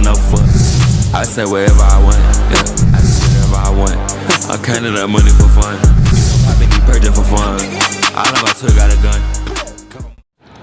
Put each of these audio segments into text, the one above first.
enough fuck. I say wherever I want, yeah. I say whatever I want. I counted up money for fun. I been purchasing for fun. All of my took got a gun.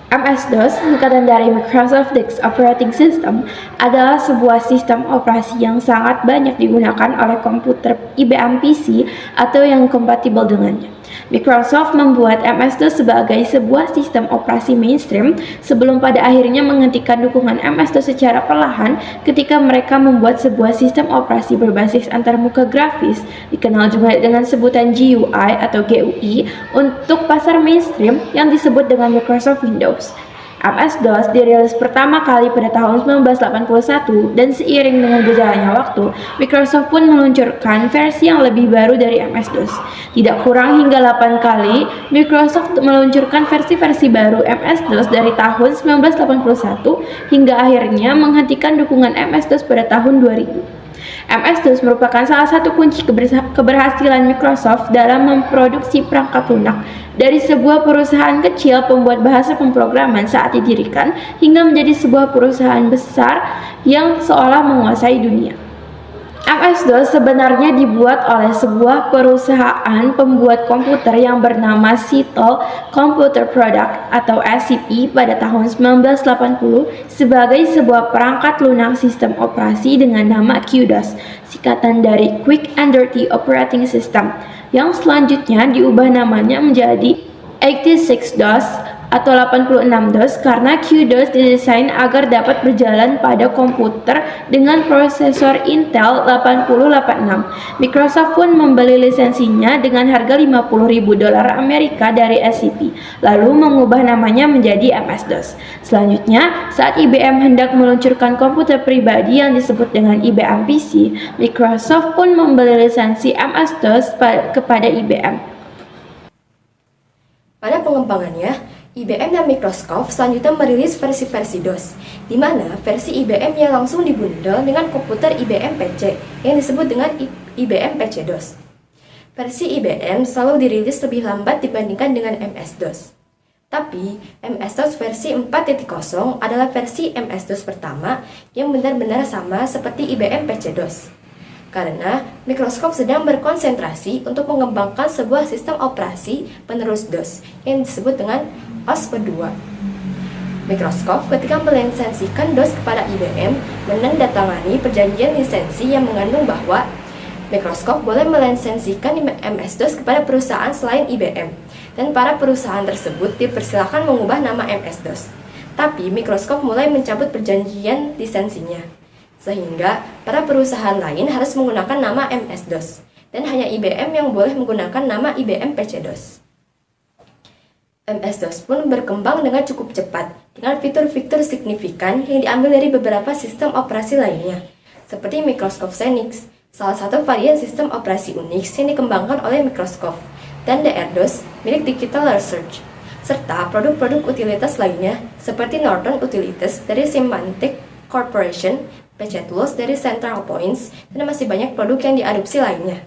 MS-DOS, singkatan dari Microsoft Disk Operating System, adalah sebuah sistem operasi yang sangat banyak digunakan oleh komputer IBM PC atau yang kompatibel dengannya. Microsoft membuat MS-DOS sebagai sebuah sistem operasi mainstream sebelum pada akhirnya menghentikan dukungan MS-DOS secara perlahan ketika mereka membuat sebuah sistem operasi berbasis antarmuka grafis, dikenal juga dengan sebutan GUI atau GUI, untuk pasar mainstream yang disebut dengan Microsoft Windows. MS-DOS dirilis pertama kali pada tahun 1981 dan seiring dengan berjalannya waktu, Microsoft pun meluncurkan versi yang lebih baru dari MS-DOS. Tidak kurang hingga 8 kali, Microsoft meluncurkan versi-versi baru MS-DOS dari tahun 1981 hingga akhirnya menghentikan dukungan MS-DOS pada tahun 2000. MS-DOS merupakan salah satu kunci keberhasilan Microsoft dalam memproduksi perangkat lunak dari sebuah perusahaan kecil pembuat bahasa pemrograman saat didirikan hingga menjadi sebuah perusahaan besar yang seolah menguasai dunia. MS-DOS sebenarnya dibuat oleh sebuah perusahaan pembuat komputer yang bernama Seattle Computer Product atau SCP pada tahun 1980 sebagai sebuah perangkat lunak sistem operasi dengan nama QDOS, singkatan dari Quick and Dirty Operating System, yang selanjutnya diubah namanya menjadi 86DOS atau 86DOS karena QDOS didesain agar dapat berjalan pada komputer dengan prosesor Intel 8086. Microsoft pun membeli lisensinya dengan harga $50.000 Amerika dari SCP, lalu mengubah namanya menjadi MS-DOS. Selanjutnya, saat IBM hendak meluncurkan komputer pribadi yang disebut dengan IBM PC, Microsoft pun membeli lisensi MS-DOS kepada IBM. Pada pengembangannya, IBM dan Microsoft selanjutnya merilis versi-versi DOS, di mana versi IBM-nya langsung dibundel dengan komputer IBM PC yang disebut dengan IBM PC DOS. Versi IBM selalu dirilis lebih lambat dibandingkan dengan MS-DOS. Tapi, MS-DOS versi 4.0 adalah versi MS-DOS pertama yang benar-benar sama seperti IBM PC DOS. Karena Microsoft sedang berkonsentrasi untuk mengembangkan sebuah sistem operasi penerus DOS yang disebut dengan OS/2. Microsoft ketika melisensikan DOS kepada IBM menandatangani perjanjian lisensi yang mengandung bahwa Microsoft boleh melisensikan MS-DOS kepada perusahaan selain IBM, dan para perusahaan tersebut dipersilakan mengubah nama MS-DOS. Tapi Microsoft mulai mencabut perjanjian lisensinya, sehingga para perusahaan lain harus menggunakan nama MS-DOS, dan hanya IBM yang boleh menggunakan nama IBM PC DOS. MS-DOS pun berkembang dengan cukup cepat, dengan fitur-fitur signifikan yang diambil dari beberapa sistem operasi lainnya, seperti Microsoft Xenix, salah satu varian sistem operasi Unix yang dikembangkan oleh Microsoft, dan DR-DOS milik Digital Research, serta produk-produk utilitas lainnya seperti Norton Utilities dari Symantec Corporation, PC Tools dari Central Points, dan masih banyak produk yang diadopsi lainnya.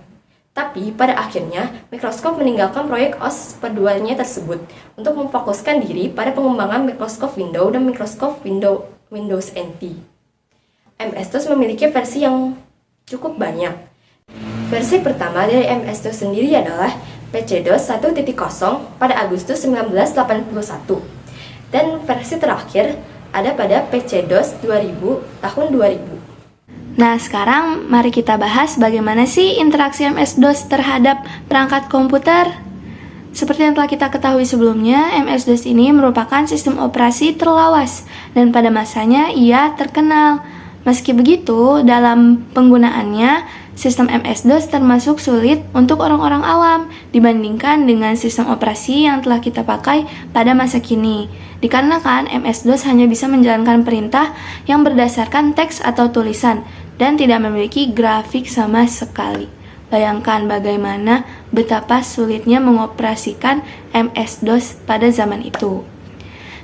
Tapi pada akhirnya Microsoft meninggalkan proyek OS/2-nya tersebut untuk memfokuskan diri pada pengembangan Microsoft Windows dan Microsoft Windows NT. MS-DOS memiliki versi yang cukup banyak. Versi pertama dari MS-DOS sendiri adalah PC-DOS 1.0 pada Agustus 1981, dan versi terakhir ada pada PC-DOS 2000 tahun 2000. Nah, sekarang mari kita bahas bagaimana sih interaksi MS-DOS terhadap perangkat komputer. Seperti yang telah kita ketahui sebelumnya, MS-DOS ini merupakan sistem operasi terlawas dan pada masanya ia terkenal. Meski begitu, dalam penggunaannya, sistem MS-DOS termasuk sulit untuk orang-orang awam dibandingkan dengan sistem operasi yang telah kita pakai pada masa kini. Dikarenakan MS-DOS hanya bisa menjalankan perintah yang berdasarkan teks atau tulisan dan tidak memiliki grafik sama sekali. Bayangkan bagaimana betapa sulitnya mengoperasikan MS-DOS pada zaman itu.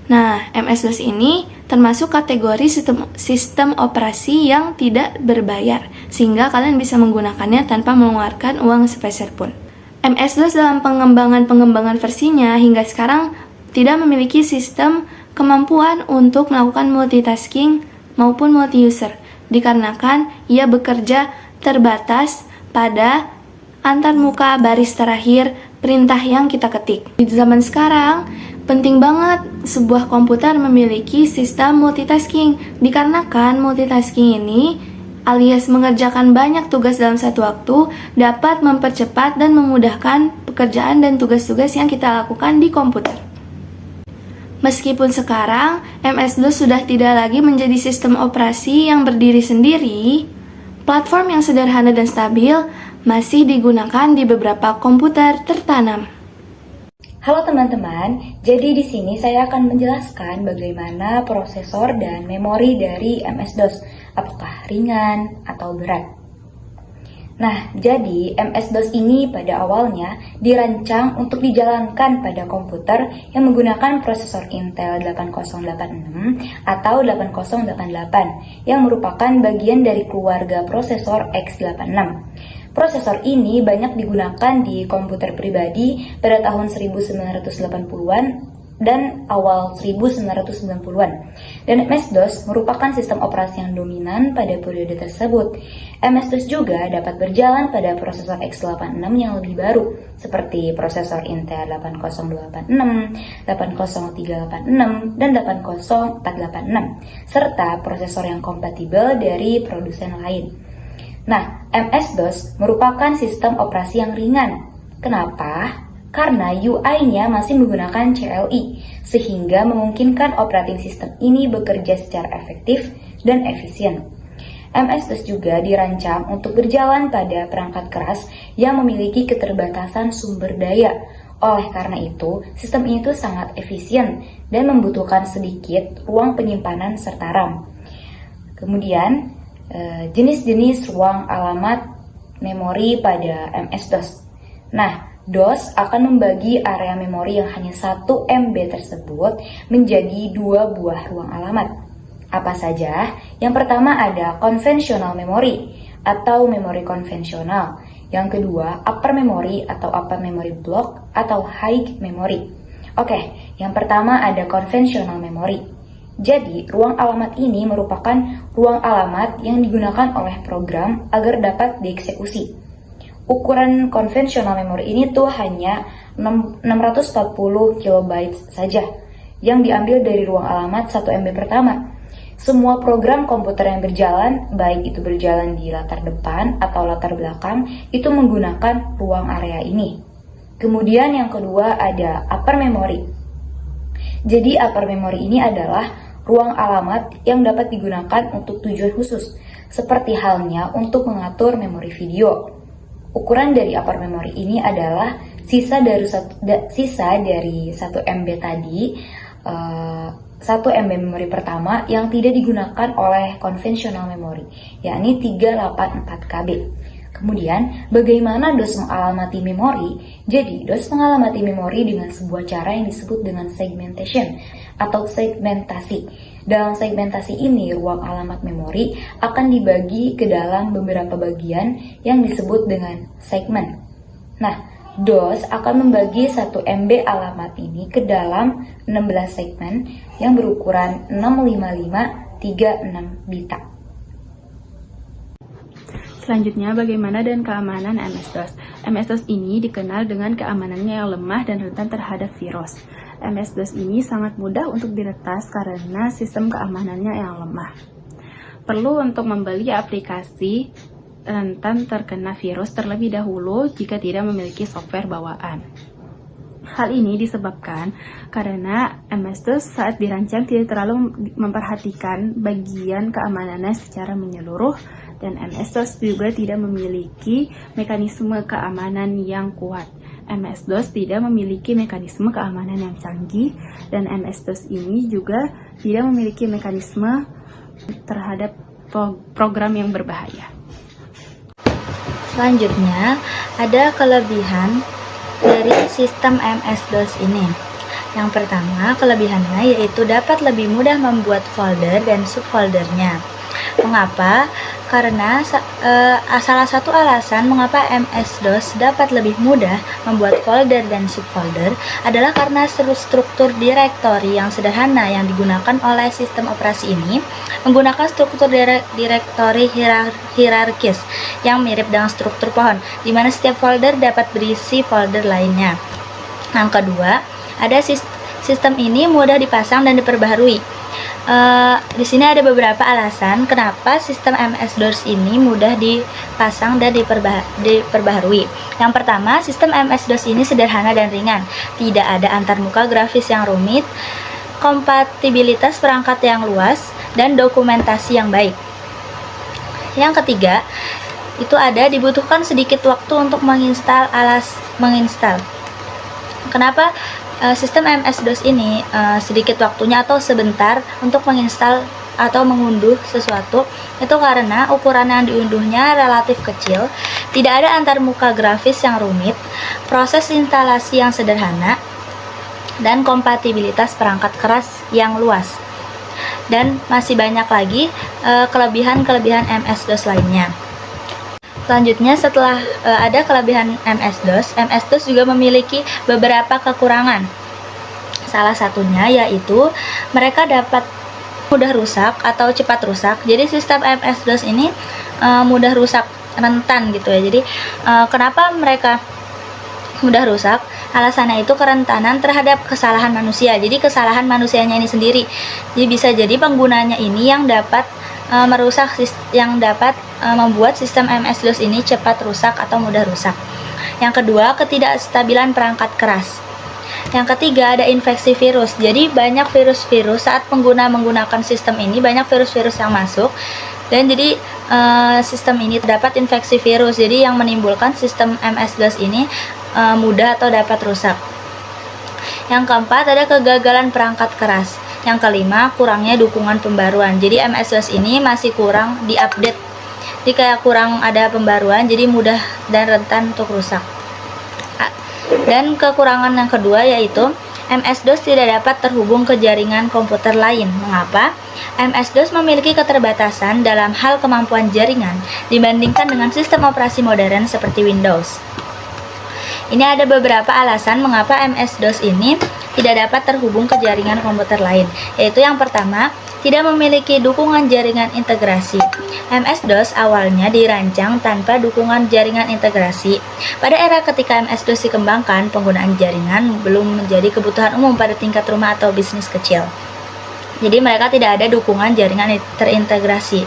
Nah, MS-DOS ini termasuk kategori sistem operasi yang tidak berbayar, sehingga kalian bisa menggunakannya tanpa mengeluarkan uang sepeser pun. MS-DOS dalam pengembangan versinya hingga sekarang tidak memiliki sistem kemampuan untuk melakukan multitasking maupun multi-user. dikarenakan ia bekerja terbatas pada antarmuka baris terakhir perintah yang kita ketik. Di zaman sekarang, penting banget sebuah komputer memiliki sistem multitasking, dikarenakan multitasking ini alias mengerjakan banyak tugas dalam satu waktu dapat mempercepat dan memudahkan pekerjaan dan tugas-tugas yang kita lakukan di komputer. Meskipun sekarang MS-DOS sudah tidak lagi menjadi sistem operasi yang berdiri sendiri, platform yang sederhana dan stabil masih digunakan di beberapa komputer tertanam. Halo teman-teman, jadi di sini saya akan menjelaskan bagaimana prosesor dan memori dari MS-DOS, apakah ringan atau berat. Nah, jadi MS-DOS ini pada awalnya dirancang untuk dijalankan pada komputer yang menggunakan prosesor Intel 8086 atau 8088 yang merupakan bagian dari keluarga prosesor x86. Prosesor ini banyak digunakan di komputer pribadi pada tahun 1980-an dan awal 1990-an. Dan MS-DOS merupakan sistem operasi yang dominan pada periode tersebut. MS-DOS juga dapat berjalan pada prosesor x86 yang lebih baru, seperti prosesor Intel 8086, 80386, dan 80486, serta prosesor yang kompatibel dari produsen lain. Nah, MS-DOS merupakan sistem operasi yang ringan. Kenapa? Karena UI-nya masih menggunakan CLI, sehingga memungkinkan operating system ini bekerja secara efektif dan efisien. MS-DOS juga dirancang untuk berjalan pada perangkat keras yang memiliki keterbatasan sumber daya. Oleh karena itu, sistem ini sangat efisien dan membutuhkan sedikit ruang penyimpanan serta RAM. Kemudian, jenis-jenis ruang alamat memori pada MS-DOS. Nah, DOS akan membagi area memori yang hanya 1 MB tersebut menjadi 2 buah ruang alamat. Apa saja? Yang pertama ada conventional memory atau memori konvensional. Yang kedua, upper memory atau upper memory block atau high memory. Oke, yang pertama ada conventional memory. Jadi, ruang alamat ini merupakan ruang alamat yang digunakan oleh program agar dapat dieksekusi. Ukuran konvensional memori ini tuh hanya 640 KB saja, yang diambil dari ruang alamat 1 MB pertama. Semua program komputer yang berjalan, baik itu berjalan di latar depan atau latar belakang, itu menggunakan ruang area ini. Kemudian yang kedua ada upper memory. Jadi upper memory ini adalah ruang alamat yang dapat digunakan untuk tujuan khusus, seperti halnya untuk mengatur memori video. Ukuran dari upper memory ini adalah sisa dari 1 MB tadi, 1 MB memori pertama yang tidak digunakan oleh konvensional memory, yakni 384 KB. Kemudian, bagaimana DOS mengalamati memori? Jadi, DOS mengalamati memori dengan sebuah cara yang disebut dengan segmentation atau segmentasi. Dalam segmentasi ini, ruang alamat memori akan dibagi ke dalam beberapa bagian yang disebut dengan segmen. Nah, DOS akan membagi 1 MB alamat ini ke dalam 16 segmen yang berukuran 65536 bita. Selanjutnya, bagaimana dan keamanan MS-DOS? MS-DOS ini dikenal dengan keamanannya yang lemah dan rentan terhadap virus. MS-DOS ini sangat mudah untuk diretas karena sistem keamanannya yang lemah. Perlu untuk membeli aplikasi rentan terkena virus terlebih dahulu jika tidak memiliki software bawaan. Hal ini disebabkan karena MS-DOS saat dirancang tidak terlalu memperhatikan bagian keamanannya secara menyeluruh, dan MS-DOS juga tidak memiliki mekanisme keamanan yang kuat. MS-DOS tidak memiliki mekanisme keamanan yang canggih, dan MS-DOS ini juga tidak memiliki mekanisme terhadap program yang berbahaya. Selanjutnya, ada kelebihan dari sistem MS-DOS ini. Yang pertama, kelebihannya yaitu dapat lebih mudah membuat folder dan subfoldernya. Mengapa? Karena salah satu alasan mengapa MS-DOS dapat lebih mudah membuat folder dan subfolder adalah karena struktur direktori yang sederhana yang digunakan oleh sistem operasi ini menggunakan struktur direktori hierarkis yang mirip dengan struktur pohon, di mana setiap folder dapat berisi folder lainnya. Yang kedua, ada sistem ini mudah dipasang dan diperbaharui. Di sini ada beberapa alasan kenapa sistem MS-DOS ini mudah dipasang dan diperbaharui. Yang pertama, sistem MS-DOS ini sederhana dan ringan, tidak ada antarmuka grafis yang rumit, kompatibilitas perangkat yang luas, dan dokumentasi yang baik. Yang ketiga, itu dibutuhkan sedikit waktu untuk menginstal. Kenapa sistem MS-DOS ini sedikit waktunya atau sebentar untuk menginstal atau mengunduh sesuatu? Itu karena ukuran yang diunduhnya relatif kecil, tidak ada antarmuka grafis yang rumit, proses instalasi yang sederhana, dan kompatibilitas perangkat keras yang luas. Dan masih banyak lagi kelebihan-kelebihan MS-DOS lainnya. Selanjutnya, setelah ada kelebihan MS-DOS juga memiliki beberapa kekurangan. Salah satunya yaitu mereka dapat mudah rusak atau cepat rusak. Jadi sistem MS-DOS ini mudah rusak, rentan gitu ya. Jadi kenapa mereka mudah rusak? Alasannya itu kerentanan terhadap kesalahan manusia. Jadi kesalahan manusianya ini sendiri. Jadi bisa jadi penggunanya ini yang dapat membuat sistem MS-DOS ini cepat rusak atau mudah rusak. Yang kedua, ketidakstabilan perangkat keras. Yang ketiga, ada infeksi virus. Jadi banyak virus-virus saat pengguna menggunakan sistem ini, banyak virus-virus yang masuk, dan jadi sistem ini terdapat infeksi virus. Jadi yang menimbulkan sistem MS-DOS ini mudah atau dapat rusak. Yang keempat, ada kegagalan perangkat keras. Yang kelima, kurangnya dukungan pembaruan. Jadi MS-DOS ini masih kurang diupdate. Jadi kayak kurang ada pembaruan, jadi mudah dan rentan untuk rusak. Dan kekurangan yang kedua yaitu MS-DOS tidak dapat terhubung ke jaringan komputer lain. Mengapa? MS-DOS memiliki keterbatasan dalam hal kemampuan jaringan dibandingkan dengan sistem operasi modern seperti Windows. Ini ada beberapa alasan mengapa MS-DOS ini tidak dapat terhubung ke jaringan komputer lain, yaitu yang pertama, tidak memiliki dukungan jaringan integrasi. MS-DOS awalnya dirancang tanpa dukungan jaringan integrasi. Pada era ketika MS-DOS dikembangkan, penggunaan jaringan belum menjadi kebutuhan umum pada tingkat rumah atau bisnis kecil. Jadi mereka tidak ada dukungan jaringan terintegrasi.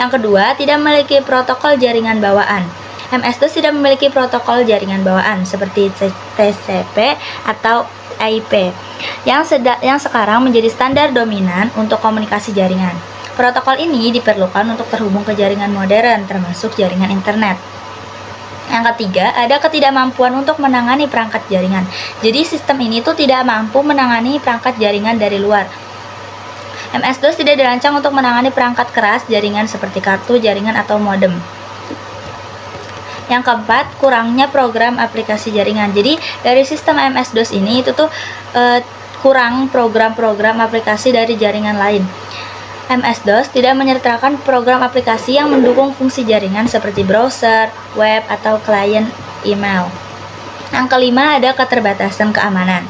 Yang kedua, tidak memiliki protokol jaringan bawaan. MS-DOS tidak memiliki protokol jaringan bawaan seperti TCP atau IP yang sekarang menjadi standar dominan untuk komunikasi jaringan. Protokol ini diperlukan untuk terhubung ke jaringan modern, termasuk jaringan internet. Yang ketiga, ada ketidakmampuan untuk menangani perangkat jaringan. Jadi sistem ini tuh tidak mampu menangani perangkat jaringan dari luar. MS-DOS tidak dirancang untuk menangani perangkat keras jaringan seperti kartu jaringan atau modem. Yang keempat, kurangnya program aplikasi jaringan. Jadi dari sistem MS-DOS ini itu tuh kurang program-program aplikasi dari jaringan lain. MS-DOS tidak menyertakan program aplikasi yang mendukung fungsi jaringan seperti browser, web, atau klien email. Yang kelima, ada keterbatasan keamanan.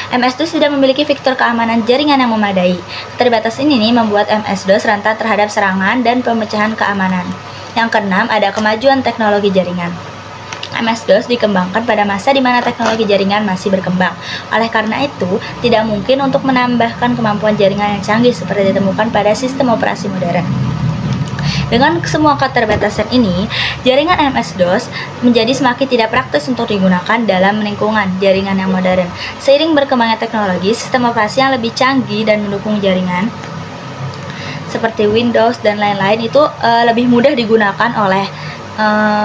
MS-DOS tidak memiliki fitur keamanan jaringan yang memadai. Keterbatasan ini membuat MS-DOS rentan terhadap serangan dan pemecahan keamanan. Yang keenam, ada kemajuan teknologi jaringan. MS-DOS dikembangkan pada masa di mana teknologi jaringan masih berkembang. Oleh karena itu, tidak mungkin untuk menambahkan kemampuan jaringan yang canggih seperti ditemukan pada sistem operasi modern. Dengan semua keterbatasan ini, jaringan MS-DOS menjadi semakin tidak praktis untuk digunakan dalam lingkungan jaringan yang modern. Seiring berkembangnya teknologi, sistem operasi yang lebih canggih dan mendukung jaringan seperti Windows dan lain-lain itu lebih mudah digunakan oleh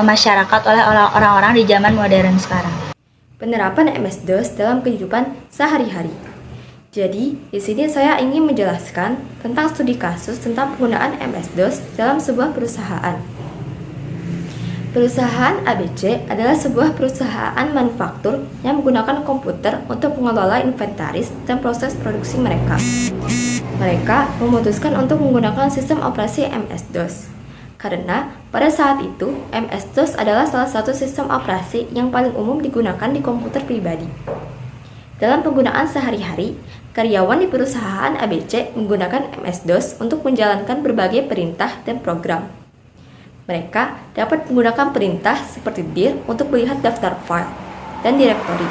masyarakat, oleh orang-orang di zaman modern sekarang. Penerapan MS-DOS dalam kehidupan sehari-hari. Jadi, di sini saya ingin menjelaskan tentang studi kasus tentang penggunaan MS-DOS dalam sebuah perusahaan. Perusahaan ABC adalah sebuah perusahaan manufaktur yang menggunakan komputer untuk mengelola inventaris dan proses produksi mereka. Mereka memutuskan untuk menggunakan sistem operasi MS-DOS. Karena pada saat itu, MS-DOS adalah salah satu sistem operasi yang paling umum digunakan di komputer pribadi. Dalam penggunaan sehari-hari, karyawan di perusahaan ABC menggunakan MS-DOS untuk menjalankan berbagai perintah dan program. Mereka dapat menggunakan perintah seperti dir untuk melihat daftar file dan direktori,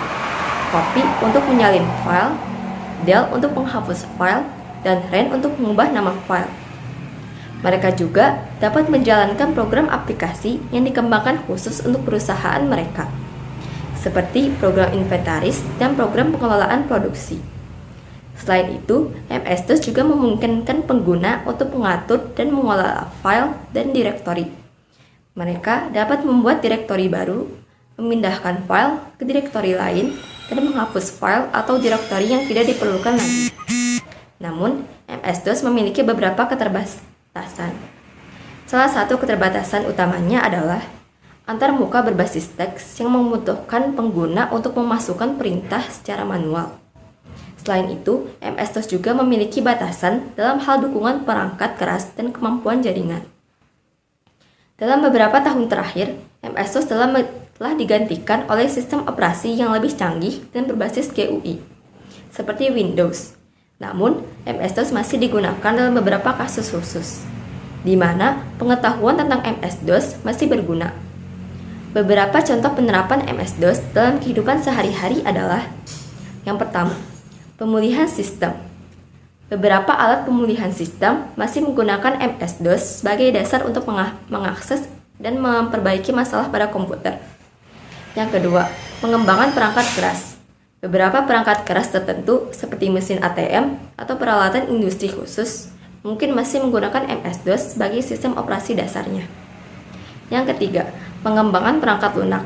copy untuk menyalin file, del untuk menghapus file, dan ren untuk mengubah nama file. Mereka juga dapat menjalankan program aplikasi yang dikembangkan khusus untuk perusahaan mereka, seperti program inventaris dan program pengelolaan produksi. Selain itu, MS-DOS juga memungkinkan pengguna untuk mengatur dan mengelola file dan direktori. Mereka dapat membuat direktori baru, memindahkan file ke direktori lain, dan menghapus file atau direktori yang tidak diperlukan lagi. Namun, MS-DOS memiliki beberapa keterbatasan. Salah satu keterbatasan utamanya adalah antarmuka berbasis teks yang membutuhkan pengguna untuk memasukkan perintah secara manual. Selain itu, MS-DOS juga memiliki batasan dalam hal dukungan perangkat keras dan kemampuan jaringan. Dalam beberapa tahun terakhir, MS-DOS telah digantikan oleh sistem operasi yang lebih canggih dan berbasis GUI, seperti Windows. Namun, MS-DOS masih digunakan dalam beberapa kasus khusus, di mana pengetahuan tentang MS-DOS masih berguna. Beberapa contoh penerapan MS-DOS dalam kehidupan sehari-hari adalah: yang pertama, pemulihan sistem. Beberapa alat pemulihan sistem masih menggunakan MS-DOS sebagai dasar untuk mengakses dan memperbaiki masalah pada komputer. Yang kedua, pengembangan perangkat keras. Beberapa perangkat keras tertentu seperti mesin ATM atau peralatan industri khusus mungkin masih menggunakan MS-DOS sebagai sistem operasi dasarnya. Yang ketiga, pengembangan perangkat lunak.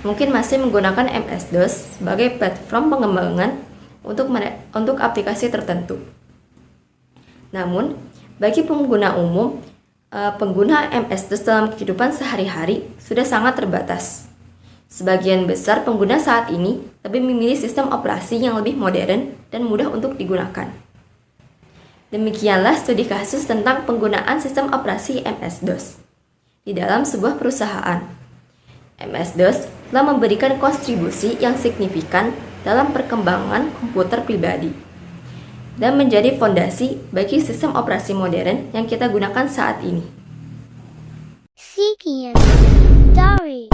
Mungkin masih menggunakan MS-DOS sebagai platform pengembangan untuk aplikasi tertentu. Namun, bagi pengguna umum, pengguna MS-DOS dalam kehidupan sehari-hari sudah sangat terbatas. Sebagian besar pengguna saat ini lebih memilih sistem operasi yang lebih modern dan mudah untuk digunakan. Demikianlah studi kasus tentang penggunaan sistem operasi MS-DOS di dalam sebuah perusahaan. MS-DOS telah memberikan kontribusi yang signifikan dalam perkembangan komputer pribadi dan menjadi fondasi bagi sistem operasi modern yang kita gunakan saat ini. Sekian dari